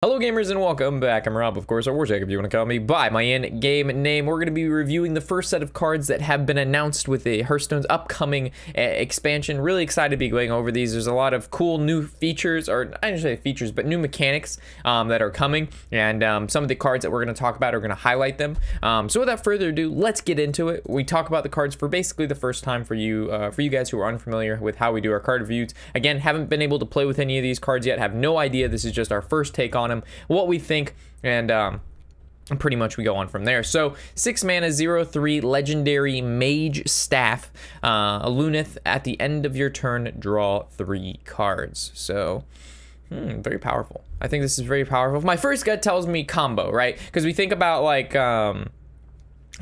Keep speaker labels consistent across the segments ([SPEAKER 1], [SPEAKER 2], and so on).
[SPEAKER 1] Hello gamers and welcome back. I'm Rob, of course, or Warjack if you want to call me by my in-game name. We're going to be reviewing the first set of cards that have been announced with the Hearthstone's upcoming expansion. Really excited to be going over these. There's a lot of cool new features, or I didn't say features, but new mechanics that are coming, and some of the cards that we're going to talk about are going to highlight them. So without further ado, let's get into it. We talk about the cards for basically the first time for you guys who are unfamiliar with how we do our card reviews. Again, haven't been able to play with any of these cards yet, have no idea. This is just our first take on them, what we think, and pretty much we go on from there. So 6 mana 0/3 legendary mage staff, Illusionist. At the end of your turn, draw 3 cards. So very powerful. I think this is very powerful. My first gut tells me combo, right? Because we think about like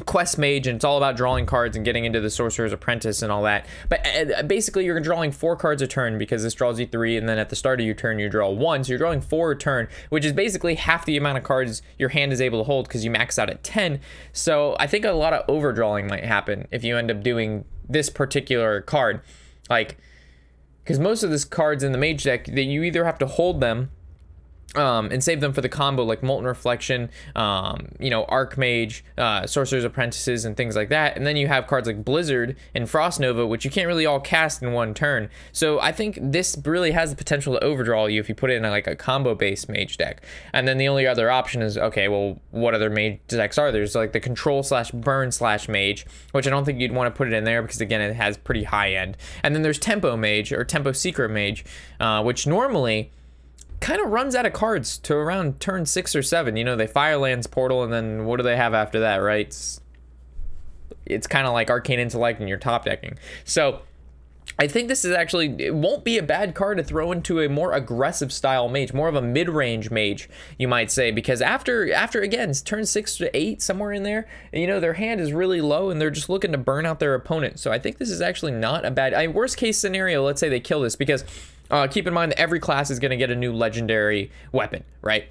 [SPEAKER 1] quest mage and it's all about drawing cards and getting into the sorcerer's apprentice and all that, but basically you're drawing 4 cards a turn because this draws you 3, and then at the start of your turn you draw 1, so you're drawing 4 a turn, which is basically half the amount of cards your hand is able to hold because you max out at 10. So I think a lot of overdrawing might happen if you end up doing this particular card, like, because most of these cards in the mage deck that you either have to hold them and save them for the combo, like Molten Reflection, you know, Archmage, Sorcerer's Apprentices, and things like that. And then you have cards like Blizzard and Frost Nova, which you can't really all cast in one turn. So I think this really has the potential to overdraw you if you put it in like a combo-based mage deck. And then the only other option is, okay, well, what other mage decks are there? There's like the Control/Burn/Mage, which I don't think you'd want to put it in there because, again, it has pretty high end. And then there's Tempo Mage or Tempo Secret Mage, which normally kind of runs out of cards to around turn 6 or 7. You know, they Firelands Portal, and then what do they have after that, right? It's kind of like Arcane Intellect and you're top decking. So I think this is actually, it won't be a bad card to throw into a more aggressive style mage, more of a mid-range mage, you might say, because after again, turn 6 to 8, somewhere in there, you know, their hand is really low and they're just looking to burn out their opponent. So I think this is actually not a bad, worst case scenario, let's say they kill this, because keep in mind that every class is going to get a new legendary weapon, right?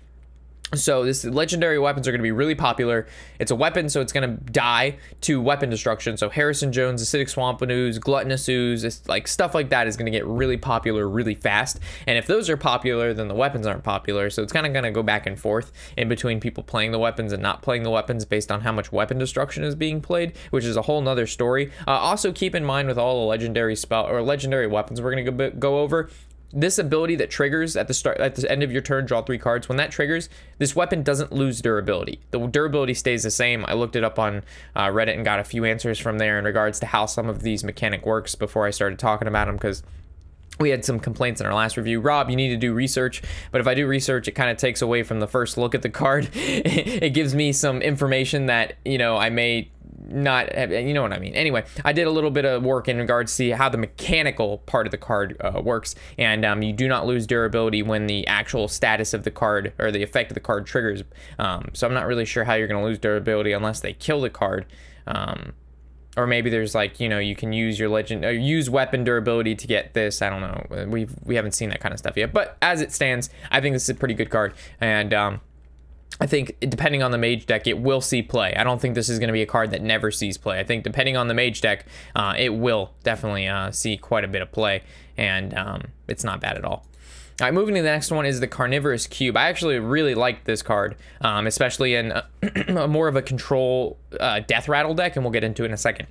[SPEAKER 1] So this legendary weapons are going to be really popular. It's a weapon, so it's going to die to weapon destruction. So Harrison Jones, Acidic Swamp Ooze, Gluttonous Ooze, like stuff like that is going to get really popular really fast. And if those are popular, then the weapons aren't popular. So it's kind of going to go back and forth in between people playing the weapons and not playing the weapons based on how much weapon destruction is being played, which is a whole nother story. Also keep in mind with all the legendary spell or legendary weapons we're going to go over, this ability that triggers at the end of your turn, draw 3 cards. When that triggers, this weapon doesn't lose durability. The durability stays the same. I looked it up on Reddit and got a few answers from there in regards to how some of these mechanic works before I started talking about them, because we had some complaints in our last review. Rob, you need to do research, but if I do research, it kind of takes away from the first look at the card. It gives me some information that, you know, I may not have, you know what I mean. Anyway, I did a little bit of work in regards to how the mechanical part of the card works, and you do not lose durability when the actual status of the card or the effect of the card triggers. So I'm not really sure how you're going to lose durability unless they kill the card. Or maybe there's like, you know, you can use your legend or use weapon durability to get this. I don't know. We haven't seen that kind of stuff yet. But as it stands, I think this is a pretty good card. And I think depending on the mage deck, it will see play. I don't think this is going to be a card that never sees play. I think depending on the mage deck, it will definitely see quite a bit of play. And it's not bad at all. All right, moving to the next one is the Carnivorous Cube. I actually really like this card, especially in more of a control death rattle deck, and we'll get into it in a second.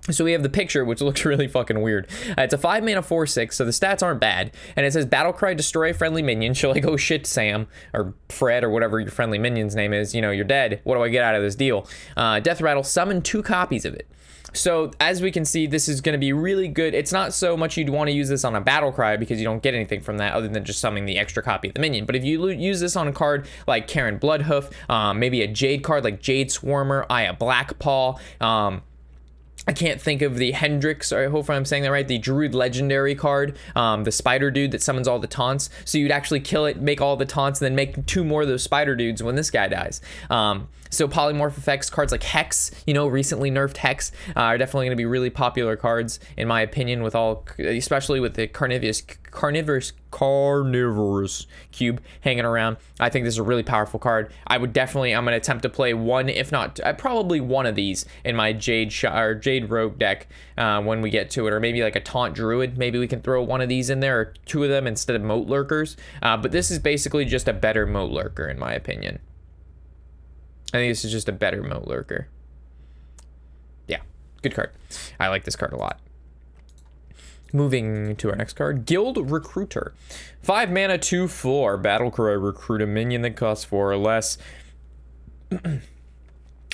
[SPEAKER 1] So we have the picture, which looks really fucking weird. It's a 5 mana 4/6, so the stats aren't bad. And it says Battlecry, destroy friendly minion. So like, oh shit, Sam, or Fred, or whatever your friendly minion's name is, you know, you're dead. What do I get out of this deal? Death rattle, summon 2 copies of it. So as we can see, this is going to be really good. It's not so much you'd want to use this on a battle cry because you don't get anything from that other than just summoning the extra copy of the minion. But if you use this on a card like Karen Bloodhoof, maybe a Jade card like Jade Swarmer, Aya Blackpaw, I can't think of the Hendrix, or hopefully I'm saying that right, the Druid Legendary card, the spider dude that summons all the taunts. So you'd actually kill it, make all the taunts, and then make 2 more of those spider dudes when this guy dies. So polymorph effects, cards like Hex, you know, recently nerfed Hex, are definitely going to be really popular cards, in my opinion, with all, especially with the Carnivorous Carnivorous Cube hanging around. I think this is a really powerful card. I'm going to attempt to play one, if not probably one of these in my Jade Rogue deck when we get to it, or maybe like a Taunt Druid. Maybe we can throw one of these in there, or two of them instead of Moat Lurkers. But this is basically just a better Moat Lurker in my opinion. I think this is just a better Moat Lurker. Yeah, good card. I like this card a lot. Moving to our next card, Guild Recruiter. 5 mana, 2/4. Battlecry, recruit a minion that costs 4 or less.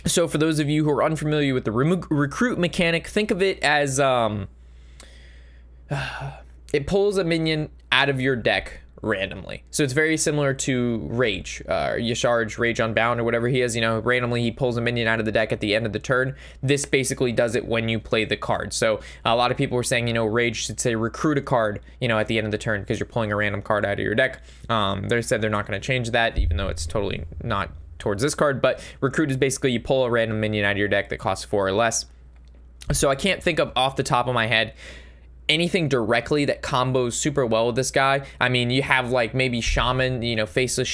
[SPEAKER 1] So for those of you who are unfamiliar with the recruit mechanic, think of it as it pulls a minion out of your deck randomly. So it's very similar to Rage, Yashar's Rage Unbound or whatever he is, you know, randomly he pulls a minion out of the deck at the end of the turn. This basically does it when you play the card. So a lot of people were saying, you know, Rage should say recruit a card, you know, at the end of the turn because you're pulling a random card out of your deck. They said they're not going to change that, even though it's totally not towards this card, but recruit is basically you pull a random minion out of your deck that costs 4 or less. So I can't think of off the top of my head anything directly that combos super well with this guy. I mean, you have like maybe Shaman, you know, Faceless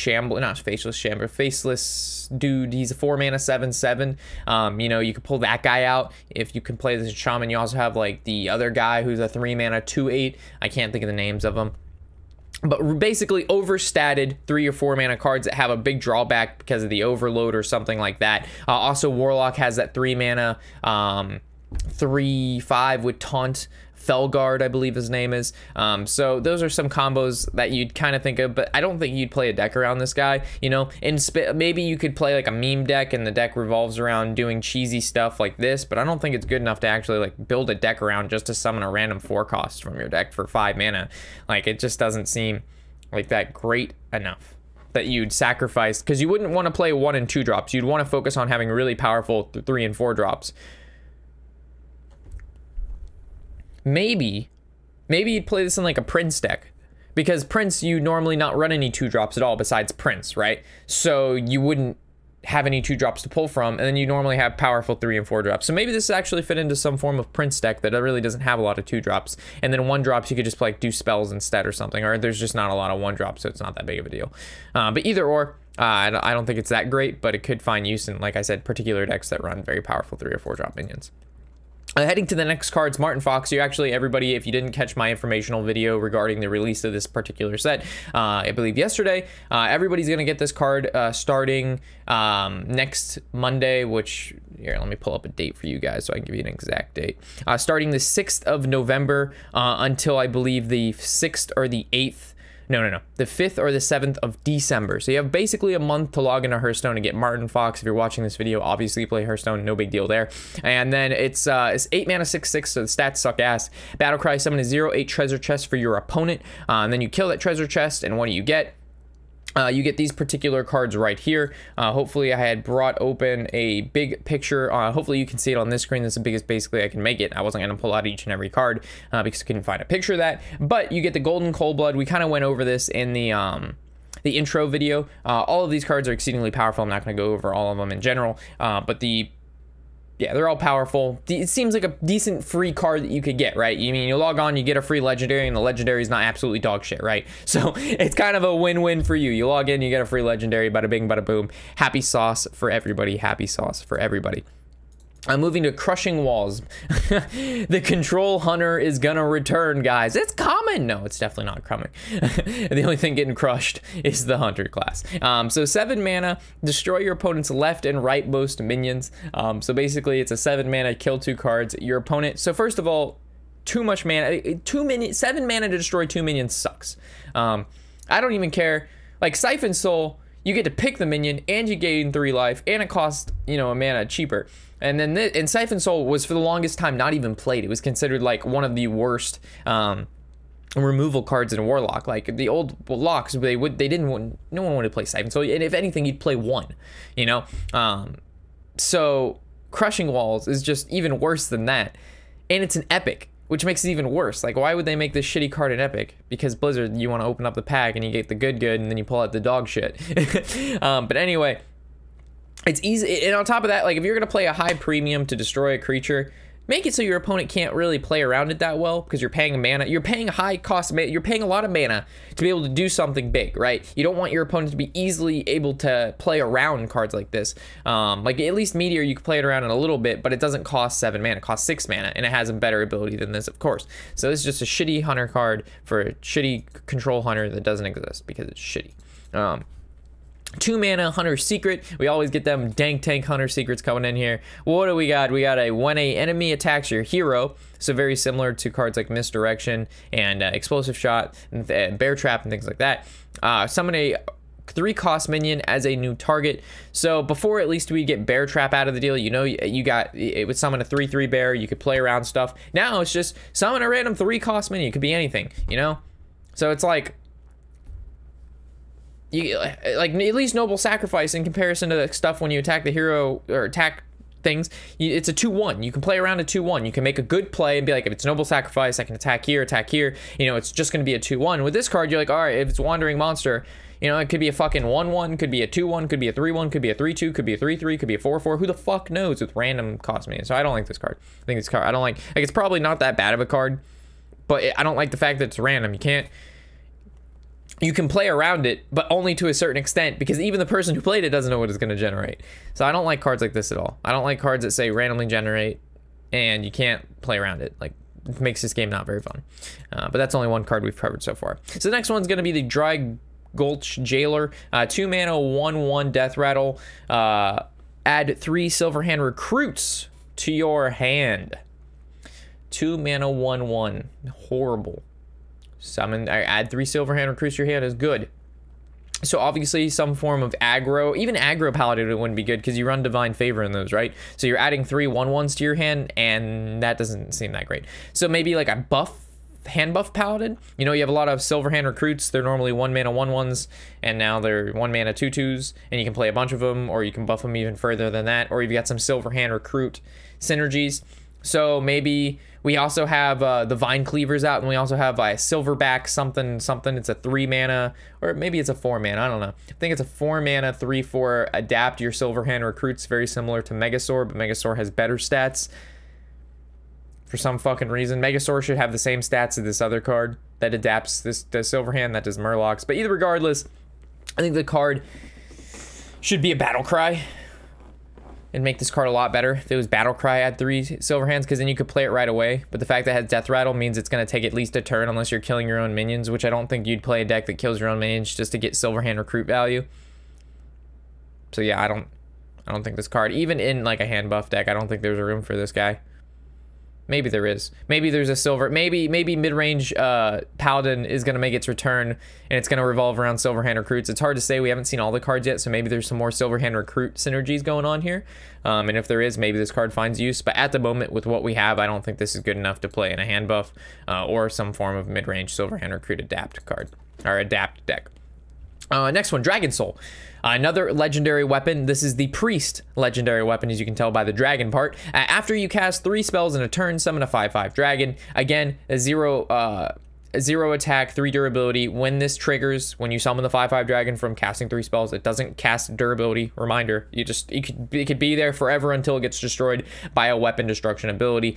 [SPEAKER 1] Dude. He's a 4 mana 7/7. You know, you could pull that guy out if you can play this Shaman. You also have like the other guy who's a 3 mana 2/8. I can't think of the names of them. But basically overstated 3 or 4 mana cards that have a big drawback because of the overload or something like that. Also, Warlock has that 3 mana 3/5 with Taunt. Felguard, I believe his name is. So those are some combos that you'd kind of think of, but I don't think you'd play a deck around this guy, you know. Maybe you could play like a meme deck and the deck revolves around doing cheesy stuff like this, but I don't think it's good enough to actually like build a deck around just to summon a random 4 cost from your deck for 5 mana. Like, it just doesn't seem like that great enough that you'd sacrifice, because you wouldn't want to play 1 and 2 drops. You'd want to focus on having really powerful 3 and 4 drops. Maybe you'd play this in like a Prince deck, because Prince, you normally not run any 2 drops at all besides Prince, right? So you wouldn't have any 2 drops to pull from, and then you normally have powerful 3 and 4 drops. So maybe this actually fit into some form of Prince deck that really doesn't have a lot of 2 drops, and then 1 drops you could just like do spells instead or something, or there's just not a lot of 1 drops, so it's not that big of a deal. But either or, I don't think it's that great, but it could find use in, like I said, particular decks that run very powerful 3 or 4 drop minions. Heading to the next cards, Martin Fox. You actually, everybody, if you didn't catch my informational video regarding the release of this particular set, I believe yesterday, everybody's going to get this card starting next Monday, which, here, let me pull up a date for you guys so I can give you an exact date. Starting the 6th of November until, I believe, the 6th or the 8th. No. The 5th or the 7th of December. So you have basically a month to log into Hearthstone and get Martin Fox. If you're watching this video, obviously you play Hearthstone, no big deal there. And then it's 8 mana 6/6, so the stats suck ass. Battlecry, summon a 0/8 treasure chest for your opponent. And then you kill that treasure chest, and what do you get? You get these particular cards right here. Hopefully I had brought open a big picture. Hopefully you can see it on this screen. This is the biggest basically I can make it. I wasn't going to pull out each and every card because I couldn't find a picture of that. But you get the Golden Cold Blood. We kind of went over this in the intro video. All of these cards are exceedingly powerful. I'm not going to go over all of them in general. But yeah, they're all powerful. It seems like a decent free card that you could get, right? You mean, you log on, you get a free legendary, and the legendary is not absolutely dog shit, right? So it's kind of a win-win for you. You log in, you get a free legendary, bada bing, bada boom. Happy sauce for everybody. Happy sauce for everybody. I'm moving to Crushing Walls. The Control Hunter is gonna return, guys. It's coming. No, it's definitely not coming. The only thing getting crushed is the Hunter class. So 7 mana, destroy your opponent's left and rightmost minions. So basically, it's a 7 mana, kill 2 cards. Your opponent. So first of all, too much mana. 7 mana to destroy 2 minions sucks. I don't even care. Like Siphon Soul, you get to pick the minion, and you gain 3 life, and it costs, you know, a mana cheaper. And then and Siphon Soul was for the longest time not even played. It was considered like one of the worst removal cards in Warlock. Like the old locks, no one wanted to play Siphon Soul, and if anything, you'd play 1, you know. So Crushing Walls is just even worse than that, and it's an epic, which makes it even worse. Like, why would they make this shitty card an epic? Because Blizzard, you want to open up the pack and you get the good, and then you pull out the dog shit. But anyway, it's easy. And on top of that, like, if you're going to play a high premium to destroy a creature, make it so your opponent can't really play around it that well because you're paying mana. You're paying high cost mana. You're paying a lot of mana to be able to do something big, right? You don't want your opponent to be easily able to play around cards like this. Like at least Meteor, you can play it around in a little bit, but it doesn't cost 7 mana. It costs 6 mana, and it has a better ability than this, of course. So this is just a shitty hunter card for a shitty control hunter that doesn't exist because it's shitty. 2 mana Hunter Secret. We always get them dank tank Hunter Secrets coming in here. What do we got? We got a when a enemy attacks your hero, so very similar to cards like Misdirection and Explosive Shot and Bear Trap and things like that. Summon a 3-cost minion as a new target. So before, at least we get Bear Trap out of the deal. You know, it would summon a 3/3 bear. You could play around stuff. Now it's just summon a random 3-cost minion. It could be anything, you know. So it's like, like at least Noble Sacrifice in comparison to the stuff when you attack the hero or attack things, it's a 2/1. You can play around a 2/1. You can make a good play and be like, if it's Noble Sacrifice, I can attack here. You know, it's just going to be a 2/1. With this card, you're like, all right, if it's Wandering Monster, you know, it could be a fucking 1/1, could be a 2/1, could be a 3/1, could be a 3/2, could be a 3/3, could be a 4/4. Who the fuck knows with random cost minions? So I don't like this card. I think this card, I don't like it's probably not that bad of a card, but I don't like the fact that it's random. You can play around it, but only to a certain extent, because even the person who played it doesn't know what it's going to generate. So I don't like cards like this at all. I don't like cards that say randomly generate and you can't play around it. Like, it makes this game not very fun. But that's only one card we've covered so far. So the next one's going to be the Dry Gulch Jailer. 2 mana, 1/1 Death Rattle. Add 3 Silverhand Recruits to your hand. 2 mana, 1/1. Horrible. Summon, add 3 Silverhand Recruits to your hand is good. So obviously some form of aggro, even aggro Paladin wouldn't be good because you run Divine Favor in those, right? So you're adding 3 1/1s to your hand, and that doesn't seem that great. So maybe like a hand buff Paladin. You know, you have a lot of Silverhand Recruits. They're normally 1 mana 1/1s, and now they're 1 mana 2/2s, and you can play a bunch of them, or you can buff them even further than that, or you've got some Silverhand Recruit synergies. So maybe we also have the Vine Cleavers out, and we also have a Silverback something. It's a 3 mana, or maybe it's a 4 mana. I don't know. I think it's a 4 mana 3/4 adapt your Silverhand Recruits, very similar to Megasaur, but Megasaur has better stats for some fucking reason. Megasaur should have the same stats as this other card that adapts the Silverhand that does Murlocs. But either regardless, I think the card should be a Battle Cry and make this card a lot better. If it was Battle Cry, add 3 Silverhands, because then you could play it right away. But the fact that it has Death Rattle means it's going to take at least a turn unless you're killing your own minions, which I don't think you'd play a deck that kills your own minions just to get Silverhand Recruit value. So yeah, I don't think this card, even in like a hand buff deck, I don't think there's a room for this guy. Maybe there is. Maybe there's a silver. Maybe mid-range Paladin is going to make its return, and it's going to revolve around Silverhand Recruits. It's hard to say. We haven't seen all the cards yet, so maybe there's some more Silverhand Recruit synergies going on here. And if there is, maybe this card finds use. But at the moment, with what we have, I don't think this is good enough to play in a hand buff or some form of mid-range Silverhand Recruit adapt card or adapt deck. Next one, Dragon Soul. Another legendary weapon. This is the Priest legendary weapon, as you can tell by the dragon part. After you cast 3 spells in a turn, summon a 5/5 dragon. Again, a 0 attack, 3 durability. When this triggers, when you summon the 5/5 dragon from casting 3 spells, it doesn't cast durability. Reminder, it could be there forever until it gets destroyed by a weapon destruction ability,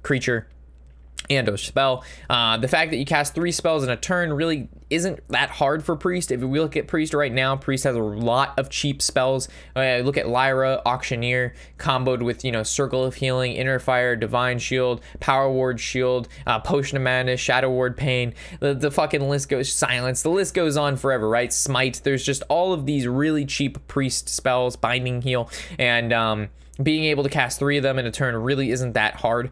[SPEAKER 1] creature, and a spell. The fact that you cast 3 spells in a turn really isn't that hard for Priest. If we look at Priest right now, Priest has a lot of cheap spells. Look at Lyra, Auctioneer, comboed with, you know, Circle of Healing, Inner Fire, Divine Shield, Power Ward Shield, Potion of Madness, Shadow Ward Pain. The fucking list goes, Silence. The list goes on forever, right? Smite. There's just all of these really cheap Priest spells, Binding Heal, and being able to cast 3 of them in a turn really isn't that hard.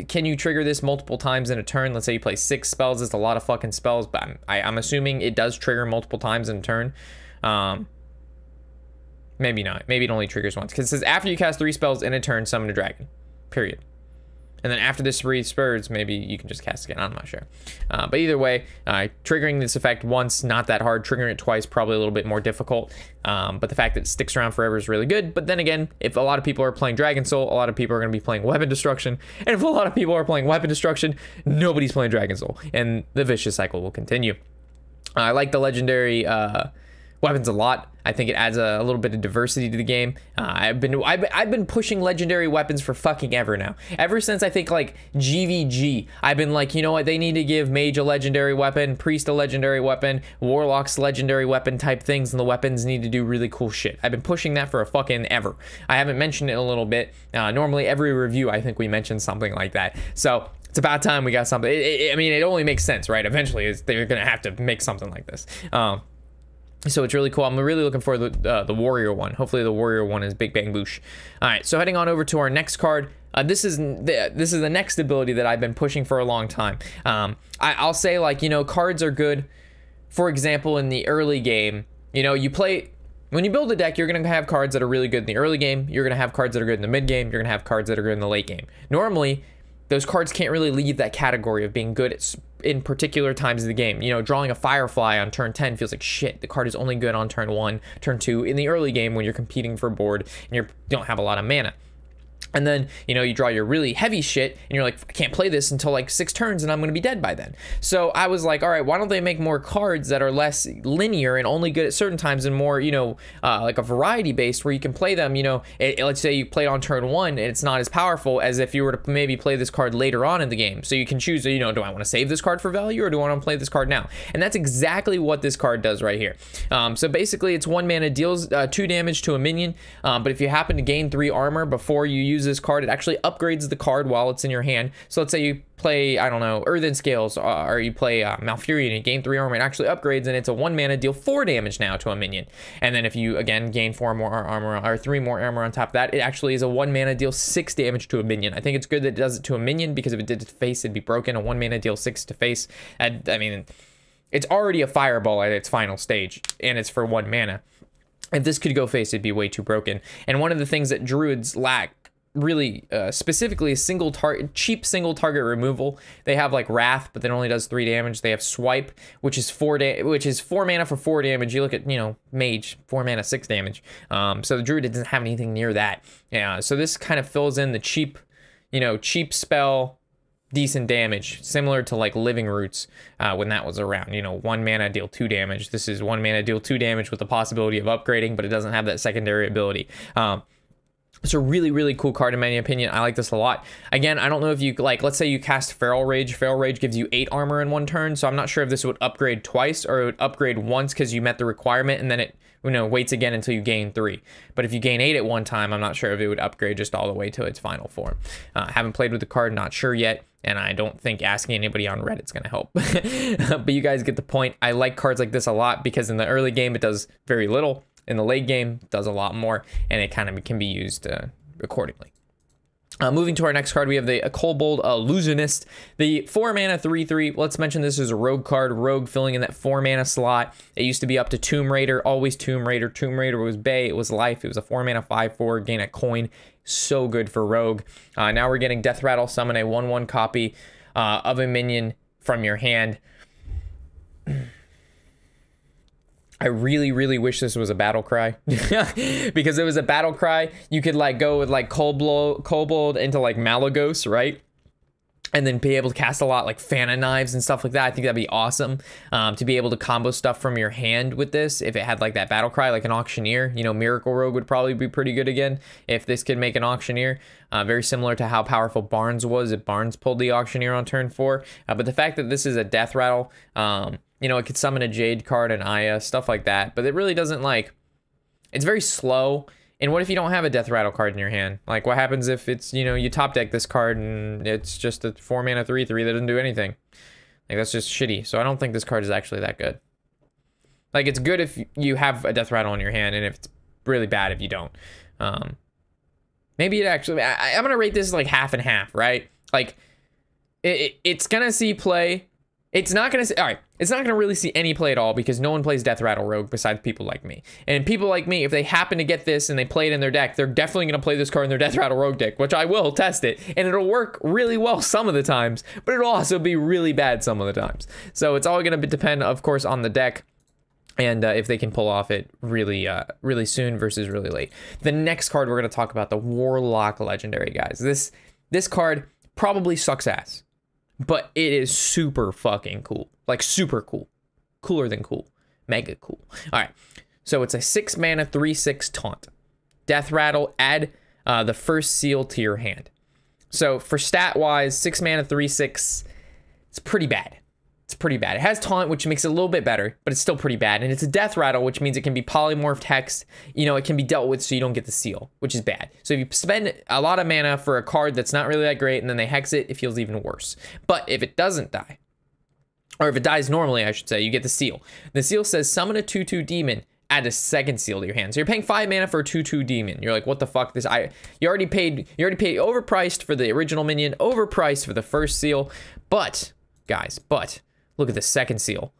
[SPEAKER 1] Can you trigger this multiple times in a turn? Let's say you play 6 spells. It's a lot of fucking spells, but I'm assuming it does trigger multiple times in a turn. Maybe not. Maybe it only triggers once, because it says after you cast 3 spells in a turn, summon a dragon. Period. And then after this 3 spurs, maybe you can just cast again. I'm not sure. But either way, triggering this effect once, not that hard. Triggering it twice, probably a little bit more difficult. But the fact that it sticks around forever is really good. But then again, if a lot of people are playing Dragon Soul, a lot of people are going to be playing Weapon Destruction. And if a lot of people are playing Weapon Destruction, nobody's playing Dragon Soul. And the vicious cycle will continue. I like the legendary weapons a lot. I think it adds a little bit of diversity to the game. I've been pushing legendary weapons for fucking ever now. Ever since I think like GVG, I've been like, you know what, they need to give Mage a legendary weapon, Priest a legendary weapon, Warlock's legendary weapon type things, and the weapons need to do really cool shit. I've been pushing that for a fucking ever. I haven't mentioned it in a little bit. Normally every review I think we mention something like that. So it's about time we got something. I mean, it only makes sense, right? Eventually they're gonna have to make something like this. So it's really cool. I'm really looking for the warrior one. Hopefully the warrior one is Big Bang Boosh. All right, so heading on over to our next card. This is the next ability that I've been pushing for a long time. I'll say, like, you know, cards are good. For example, in the early game, you know, when you build a deck, you're going to have cards that are really good in the early game. You're going to have cards that are good in the mid game. You're going to have cards that are good in the late game. Normally, those cards can't really leave that category of being good in particular times of the game. You know, drawing a Firefly on turn 10 feels like shit. The card is only good on turn 1, turn 2 in the early game when you're competing for board and you don't have a lot of mana. And then, you know, you draw your really heavy shit and you're like, I can't play this until like 6 turns and I'm going to be dead by then. So I was like, all right, why don't they make more cards that are less linear and only good at certain times and more, you know, like a variety based where you can play them, you know, let's say you play on turn 1 and it's not as powerful as if you were to maybe play this card later on in the game. So you can choose, you know, do I want to save this card for value or do I want to play this card now? And that's exactly what this card does right here. So basically it's 1 mana, deals 2 damage to a minion. But if you happen to gain 3 armor before you use this card, it actually upgrades the card while it's in your hand. So let's say you play, I don't know, Earthen Scales, or you play Malfurion and you gain 3 armor, it actually upgrades and it's a 1 mana, deal 4 damage now to a minion. And then if you again gain 4 more armor or 3 more armor on top of that, it actually is a 1 mana, deal 6 damage to a minion. I think it's good that it does it to a minion because if it did it to face, it'd be broken. A 1 mana, deal 6 to face. I mean, it's already a fireball at its final stage and it's for 1 mana. If this could go face, it'd be way too broken. And one of the things that druids lack really specifically is cheap single target removal. They have like Wrath, but that only does 3 damage. They have Swipe, which is 4 mana for 4 damage. You look at, you know, Mage, 4 mana, 6 damage. So the Druid doesn't have anything near that. Yeah, so this kind of fills in the cheap, you know, cheap spell, decent damage, similar to like Living Roots when that was around. You know, 1 mana, deal 2 damage. This is 1 mana, deal 2 damage with the possibility of upgrading, but it doesn't have that secondary ability. It's a really, really cool card in my opinion. I like this a lot. Again, I don't know if you, like, let's say you cast Feral Rage. Feral Rage gives you 8 armor in 1 turn, so I'm not sure if this would upgrade twice or it would upgrade once because you met the requirement and then it, you know, waits again until you gain 3. But if you gain 8 at one time, I'm not sure if it would upgrade just all the way to its final form. Haven't played with the card, not sure yet, and I don't think asking anybody on Reddit's gonna help. But you guys get the point. I like cards like this a lot because in the early game it does very little. In the late game, it does a lot more, and it kind of can be used accordingly. Moving to our next card, we have the Kobolds Illusionist, the 4 mana 3/3. Let's mention this is a rogue card. Rogue filling in that 4 mana slot. It used to be up to Tomb Raider, always Tomb Raider. Tomb Raider was Bay, it was life. It was a 4 mana 5/4, gain a coin. So good for Rogue. Now we're getting Death Rattle, summon a 1/1 copy of a minion from your hand. I really, really wish this was a battle cry because it was a battle cry. You could like go with like Kobold into like Malagos, right? And then be able to cast a lot like Fan of Knives and stuff like that. I think that'd be awesome to be able to combo stuff from your hand with this. If it had like that battle cry, like an Auctioneer, you know, Miracle Rogue would probably be pretty good again if this could make an Auctioneer. Very similar to how powerful Barnes was if Barnes pulled the Auctioneer on turn 4. But the fact that this is a Death Rattle, you know, it could summon a Jade card and Aya, stuff like that. But it really doesn't like, it's very slow. And what if you don't have a Death Rattle card in your hand? Like what happens if it's, you know, you top deck this card and it's just a 4 mana 3/3 that doesn't do anything? Like that's just shitty. So I don't think this card is actually that good. Like it's good if you have a Death Rattle in your hand and if it's really bad if you don't. Maybe it actually, I'm going to rate this like half and half, right? Like it's going to see play. It's not going to see, all right, it's not going to really see any play at all because no one plays Death Rattle Rogue besides people like me. And people like me, if they happen to get this and they play it in their deck, they're definitely going to play this card in their Death Rattle Rogue deck, which I will test it. And it'll work really well some of the times, but it'll also be really bad some of the times. So it's all going to depend, of course, on the deck. And if they can pull off it really, really soon versus really late. The next card we're going to talk about, the Warlock Legendary, guys. This card probably sucks ass. But it is super fucking cool. Like super cool. Cooler than cool. Mega cool. All right. So it's a 6 mana 3/6 taunt. Death Rattle, add the first seal to your hand. So for stat wise, 6 mana 3/6, it's pretty bad. It's pretty bad. It has taunt, which makes it a little bit better, but it's still pretty bad. And it's a Death Rattle, which means it can be polymorphed hex. You know, it can be dealt with so you don't get the seal, which is bad. So if you spend a lot of mana for a card that's not really that great and then they hex it, it feels even worse. But if it doesn't die, or if it dies normally, I should say, you get the seal. The seal says summon a 2/2 demon, add a second seal to your hand. So you're paying 5 mana for a 2/2 demon. You're like, what the fuck? You already paid overpriced for the original minion, overpriced for the first seal. But, guys, look at the second seal.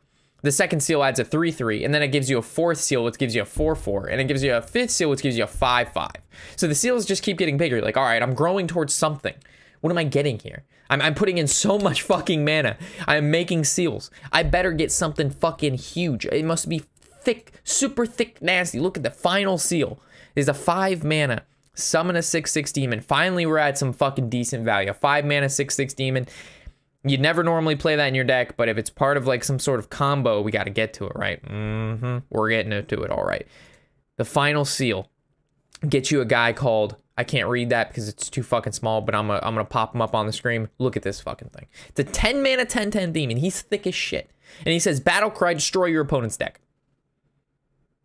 [SPEAKER 1] The second seal adds a 3/3, and then it gives you a fourth seal, which gives you a 4/4, and it gives you a fifth seal, which gives you a 5/5. So the seals just keep getting bigger. Like, all right, I'm growing towards something. What am I getting here? I'm putting in so much fucking mana. I'm making seals. I better get something fucking huge. It must be thick, super thick, nasty. Look at the final seal. Is a 5 mana. Summon a 6/6 demon. Finally, we're at some fucking decent value. A 5 mana 6/6 demon. You'd never normally play that in your deck, but if it's part of like some sort of combo, we got to get to it, right? We're getting to it, all right. The final seal. Get you a guy called, I can't read that because it's too fucking small, but I'm gonna pop him up on the screen. Look at this fucking thing. It's a 10 mana 10/10 demon. He's thick as shit. And he says, Battle Cry, destroy your opponent's deck.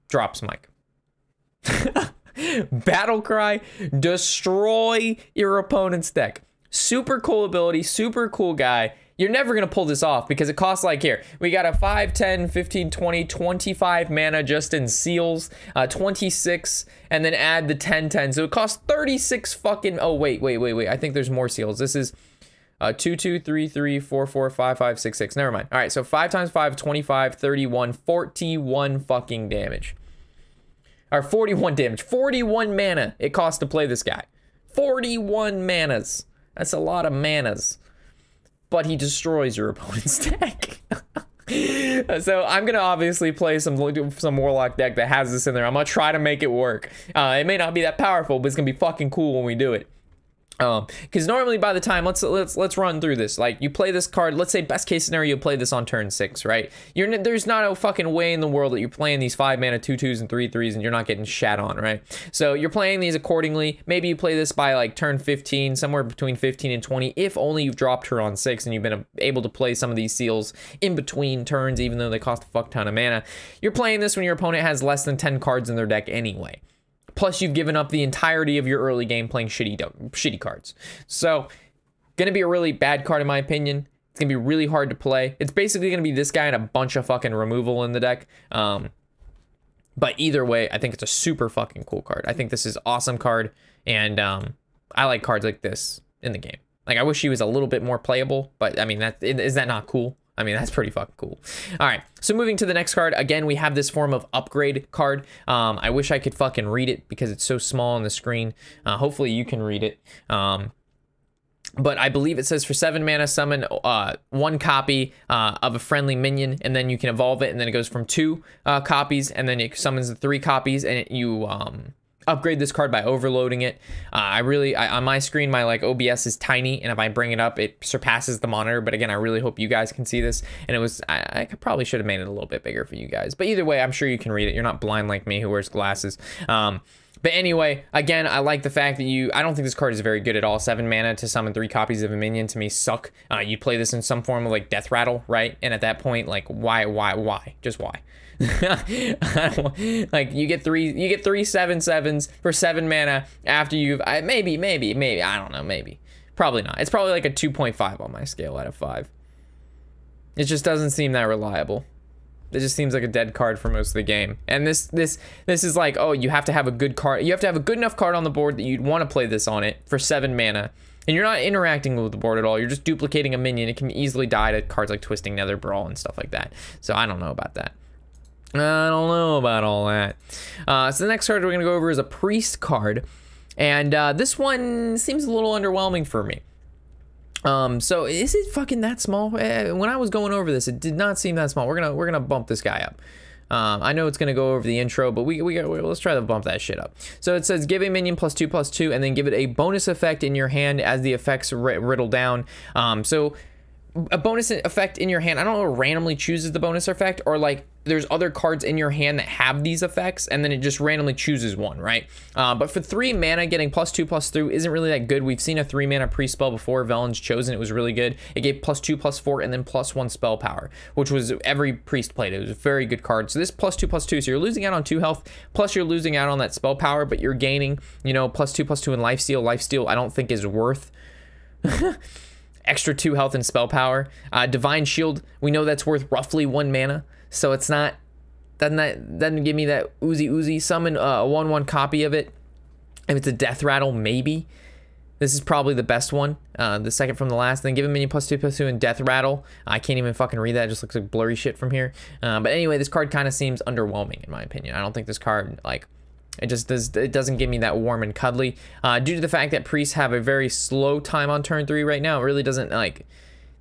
[SPEAKER 1] Drops mic. Battle Cry, destroy your opponent's deck. Super cool ability, super cool guy. You're never gonna pull this off because it costs like here. We got a 5, 10, 15, 20, 25 mana just in seals, 26, and then add the 10, 10. So it costs 36 fucking, oh wait. I think there's more seals. This is 2, 2, 3, 3, 4, 4, 5, 5, 6, 6. Never mind. All right, so 5 times 5, 25, 31, 41 fucking damage. Or 41 damage. 41 mana it costs to play this guy. 41 manas. That's a lot of manas. But he destroys your opponent's deck. So I'm gonna obviously play some Warlock deck that has this in there. I'm gonna try to make it work. It may not be that powerful, but it's gonna be fucking cool when we do it. Because normally by the time, let's run through this. Like, you play this card, let's say best case scenario, you play this on turn 6, right? There's not a fucking way in the world that you're playing these 5 mana 2/2s and 3/3s and you're not getting shat on, right? So you're playing these accordingly. Maybe you play this by like turn 15, somewhere between 15 and 20, if only you've dropped her on 6 and you've been able to play some of these seals in between turns, even though they cost a fuck ton of mana. You're playing this when your opponent has less than 10 cards in their deck anyway. Plus, you've given up the entirety of your early game playing shitty cards. So, gonna be a really bad card in my opinion. It's gonna be really hard to play. It's basically gonna be this guy and a bunch of fucking removal in the deck. But either way, I think it's a super fucking cool card. I think this is an awesome card, and I like cards like this in the game. Like, I wish he was a little bit more playable, but I mean, is that not cool? I mean, that's pretty fucking cool. All right, so moving to the next card. Again, we have this form of upgrade card. I wish I could fucking read it because it's so small on the screen. Hopefully you can read it. But I believe it says for 7 mana, summon 1 copy of a friendly minion, and then you can evolve it, and then it goes from 2 copies, and then it summons the 3 copies, and you upgrade this card by overloading it. On my screen, my like OBS is tiny, and if I bring it up, it surpasses the monitor. But again, I really hope you guys can see this. And I probably should have made it a little bit bigger for you guys. But either way, I'm sure you can read it. You're not blind like me who wears glasses. But anyway, again, I like the fact that I don't think this card is very good at all. 7 mana to summon 3 copies of a minion to me suck. You play this in some form of like Death Rattle, right? And at that point, like, why? Just why? Like, you get three 7/7s for 7 mana after you've maybe I don't know, maybe, probably not. It's probably like a 2.5 on my scale out of 5. It just doesn't seem that reliable. It just seems like a dead card for most of the game. And this is like, oh, you have to have a good card. You have to have a good enough card on the board that you'd want to play this on it for 7 mana. And you're not interacting with the board at all. You're just duplicating a minion. It can easily die to cards like Twisting Nether, Brawl, and stuff like that. So I don't know about that. I don't know about all that. So the next card we're going to go over is a Priest card. And this one seems a little underwhelming for me. So is it fucking that small? When I was going over this, it did not seem that small. We're gonna bump this guy up. I know it's gonna go over the intro, but let's try to bump that shit up. So it says give a minion +2/+2, and then give it a bonus effect in your hand as the effects riddle down. So a bonus effect in your hand. I don't know if it randomly chooses the bonus effect, or like there's other cards in your hand that have these effects, and then it just randomly chooses one, right? But for 3 mana, getting +2/+3 isn't really that good. We've seen a 3 mana priest spell before, Velen's Chosen. It was really good. It gave +2/+4 and then +1 spell power, which was every priest played. It was a very good card. So this +2/+2, so you're losing out on 2 health, plus you're losing out on that spell power, but you're gaining, you know, +2/+2 in lifesteal. Lifesteal I don't think is worth extra 2 health and spell power. Divine Shield, we know that's worth roughly 1 mana, so it's not, doesn't give me that oozy. Summon a 1/1 copy of it. If it's a Death Rattle, maybe. This is probably the best one, the second from the last. Then give a minion +2/+2 and Death Rattle. I can't even fucking read that. It just looks like blurry shit from here. But anyway, this card kind of seems underwhelming in my opinion. I don't think this card, like, it doesn't give me that warm and cuddly. Due to the fact that priests have a very slow time on turn 3 right now, it really doesn't, like,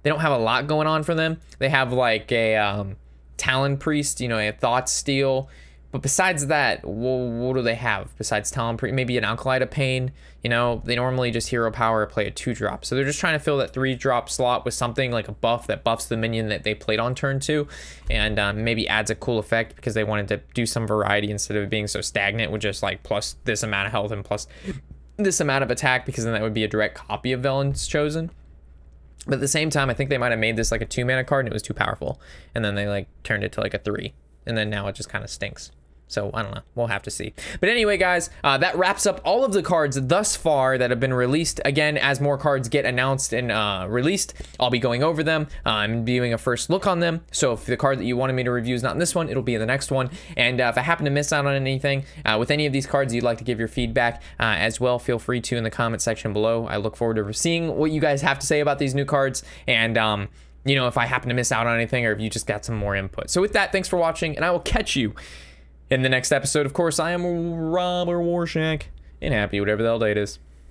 [SPEAKER 1] they don't have a lot going on for them. They have like a Talon Priest, you know, a Thought Steal. But besides that, what do they have besides Talon Priest? Maybe an Alkali Pain. You know, they normally just hero power play a 2-drop. So they're just trying to fill that 3-drop slot with something like a buff that buffs the minion that they played on turn 2. And maybe adds a cool effect because they wanted to do some variety instead of being so stagnant with just like plus this amount of health and plus this amount of attack, because then that would be a direct copy of Velen's Chosen. But at the same time, I think they might have made this like a 2-mana card and it was too powerful. And then they like turned it to like a 3. And then now it just kind of stinks. So I don't know, we'll have to see. But anyway, guys, that wraps up all of the cards thus far that have been released. Again, as more cards get announced and released, I'll be going over them. I'm doing a first look on them. So if the card that you wanted me to review is not in this one, it'll be in the next one. And if I happen to miss out on anything with any of these cards, you'd like to give your feedback as well, feel free to in the comment section below. I look forward to seeing what you guys have to say about these new cards. And you know, if I happen to miss out on anything or if you just got some more input. So with that, thanks for watching, and I will catch you in the next episode. Of course, I am Robert Warshak, and happy whatever the hell day it is.